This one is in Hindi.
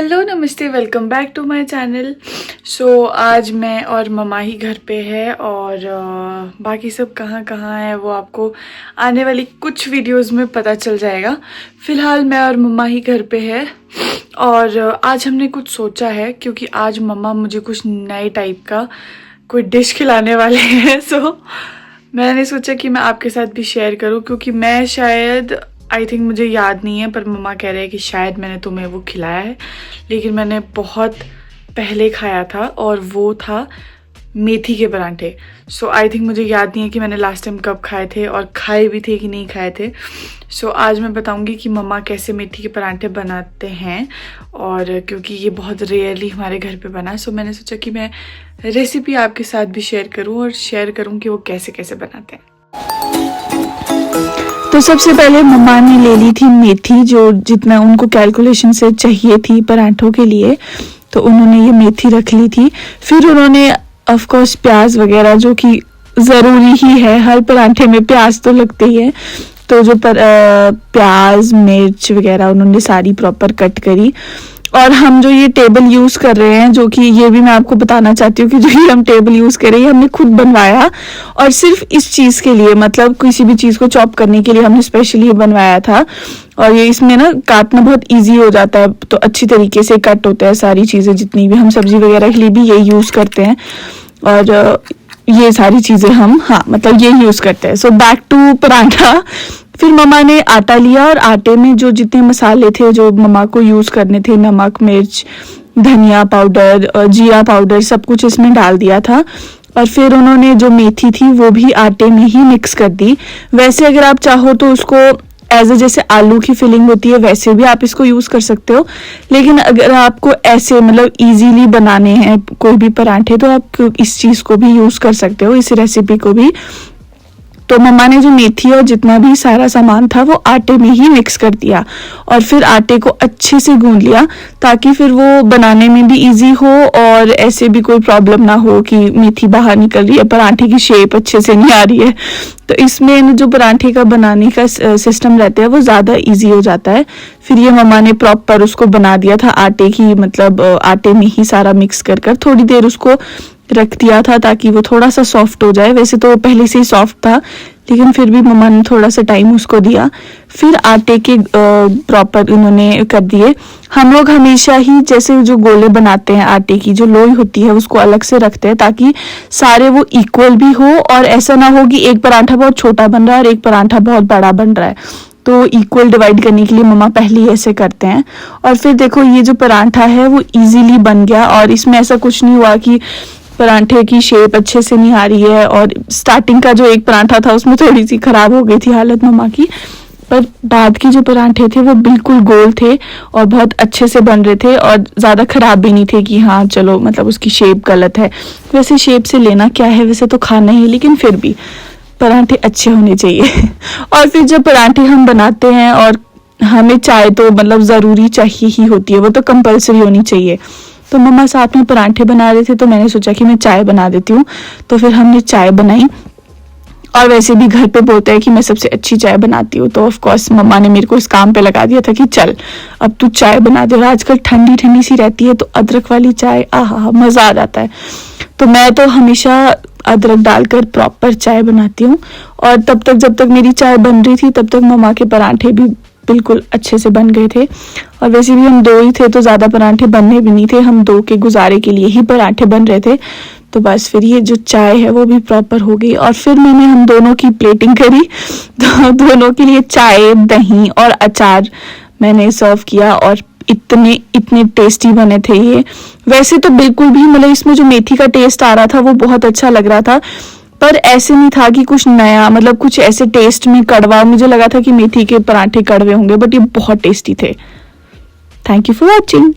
हेलो नमस्ते, welcome back to my channel. So आज मैं और ममा ही घर पे है और बाकी सब कहाँ कहाँ है वो आपको आने वाली कुछ वीडियोस में पता चल जाएगा। फ़िलहाल मैं और ममा ही घर पे है और आज हमने कुछ सोचा है क्योंकि आज ममा मुझे कुछ नए टाइप का कोई डिश खिलाने वाले हैं। सो मैंने सोचा कि मैं आपके साथ भी शेयर करूँ क्योंकि मैं शायद आई थिंक मुझे याद नहीं है, पर मम्मा कह रहे हैं कि शायद मैंने तुम्हें वो खिलाया है, लेकिन मैंने बहुत पहले खाया था और वो था मेथी के परांठे। सो आई थिंक मुझे याद नहीं है कि मैंने लास्ट टाइम कब खाए थे और खाए भी थे कि नहीं खाए थे। सो आज मैं बताऊंगी कि मम्मा कैसे मेथी के परांठे बनाते हैं, और क्योंकि ये बहुत रेयरली हमारे घर पे बना, सो मैंने सोचा कि मैं रेसिपी आपके साथ भी शेयर करूँ और शेयर करूँ कि वो कैसे कैसे बनाते हैं। तो सबसे पहले मम्मा ने ले ली थी मेथी, जो जितना उनको कैलकुलेशन से चाहिए थी परांठों के लिए, तो उन्होंने ये मेथी रख ली थी। फिर उन्होंने ऑफ कोर्स प्याज वगैरह, जो कि ज़रूरी ही है, हर परांठे में प्याज तो लगते ही है, तो जो प्याज मिर्च वगैरह उन्होंने सारी प्रॉपर कट करी। और हम जो ये टेबल यूज़ कर रहे हैं, जो कि ये भी मैं आपको बताना चाहती हूँ कि जो ये हम टेबल यूज़ कर रहे हैं हमने खुद बनवाया, और सिर्फ इस चीज़ के लिए, मतलब किसी भी चीज़ को चॉप करने के लिए हमने स्पेशली बनवाया था। और ये इसमें ना काटना बहुत इजी हो जाता है, तो अच्छी तरीके से कट होता है सारी चीज़ें, जितनी भी हम सब्जी वगैरह के लिए भी ये यूज़ करते हैं। और ये सारी चीज़ें हम मतलब ये यूज़ करते हैं। So back to paratha. फिर मम्मा ने आटा लिया और आटे में जो जितने मसाले थे जो मम्मा को यूज़ करने थे, नमक मिर्च धनिया पाउडर जीरा पाउडर, सब कुछ इसमें डाल दिया था। और फिर उन्होंने जो मेथी थी वो भी आटे में ही मिक्स कर दी। वैसे अगर आप चाहो तो उसको एज ए जैसे आलू की फिलिंग होती है वैसे भी आप इसको यूज़ कर सकते हो, लेकिन अगर आपको ऐसे मतलब इजीली बनाने हैं कोई भी पराठे तो आप इस चीज़ को भी यूज़ कर सकते हो, इस रेसिपी को भी। तो मम्मा ने जो मेथी और जितना भी सारा सामान था वो आटे में ही मिक्स कर दिया और फिर आटे को अच्छे से गूंद लिया, ताकि फिर वो बनाने में भी इजी हो और ऐसे भी कोई प्रॉब्लम ना हो कि मेथी बाहर निकल रही है, पराठे की शेप अच्छे से नहीं आ रही है। तो इसमें जो पराठे का बनाने का सिस्टम रहता है वो ज़्यादा इजी हो जाता है। फिर ये मम्मा ने प्रॉपर उसको बना दिया था आटे की, मतलब आटे में ही सारा मिक्स कर थोड़ी देर उसको रख दिया था ताकि वो थोड़ा सा सॉफ्ट हो जाए। वैसे तो पहले से ही सॉफ्ट था, लेकिन फिर भी मम्मा ने थोड़ा सा टाइम उसको दिया। फिर आटे के प्रॉपर उन्होंने कर दिए। हम लोग हमेशा ही जैसे जो गोले बनाते हैं आटे की, जो लोई होती है उसको अलग से रखते हैं ताकि सारे वो इक्वल भी हो, और ऐसा ना हो कि एक पराठा बहुत छोटा बन रहा है और एक पराठा बहुत बड़ा बन रहा है। तो इक्वल डिवाइड करने के लिए मम्मा पहले ही ऐसे करते हैं। और फिर देखो ये जो पराठा है वो इजीली बन गया, और इसमें ऐसा कुछ नहीं हुआ कि पराठे की शेप अच्छे से नहीं आ रही है। और स्टार्टिंग का जो एक पराठा था उसमें थोड़ी सी खराब हो गई थी हालत मम्मा की, पर बाद के जो पराठे थे वो बिल्कुल गोल थे और बहुत अच्छे से बन रहे थे और ज़्यादा ख़राब भी नहीं थे कि हाँ चलो मतलब उसकी शेप गलत है। वैसे शेप से लेना क्या है, वैसे तो खाना ही, लेकिन फिर भी पराठे अच्छे होने चाहिए। और फिर जब पराठे हम बनाते हैं और हमें चाय तो मतलब ज़रूरी चाहिए ही होती है, वो तो कंपलसरी होनी चाहिए। तो मम्मा साथ में पराठे बना रहे थे तो मैंने सोचा कि मैं चाय बना देती हूँ, तो फिर हमने चाय बनाई। और वैसे भी घर पे बोलते हैं कि मैं सबसे अच्छी चाय बनाती हूँ, तो ऑफ कोर्स मम्मा ने मेरे को इस काम पे लगा दिया था कि चल अब तू चाय बना दे। और आजकल ठंडी ठंडी सी रहती है तो अदरक वाली चाय आहा मज़ा आ जाता है। तो मैं तो हमेशा अदरक डालकर प्रॉपर चाय बनाती हूँ। और तब तक जब तक मेरी चाय बन रही थी तब तक मम्मा के पराठे भी बिल्कुल अच्छे से बन गए थे। और वैसे भी हम दो ही थे तो ज़्यादा पराठे बनने भी नहीं थे, हम दो के गुजारे के लिए ही पराठे बन रहे थे। तो बस फिर ये जो चाय है वो भी प्रॉपर हो गई। और फिर मैंने हम दोनों की प्लेटिंग करी, तो दोनों के लिए चाय दही और अचार मैंने सर्व किया, और इतने टेस्टी बने थे ये। वैसे तो बिल्कुल भी मतलब इसमें जो मेथी का टेस्ट आ रहा था वो बहुत अच्छा लग रहा था, पर ऐसे नहीं था कि कुछ नया, मतलब कुछ ऐसे टेस्ट में कड़वा, मुझे लगा था कि मेथी के पराठे कड़वे होंगे, बट ये बहुत टेस्टी थे। Thank you for watching.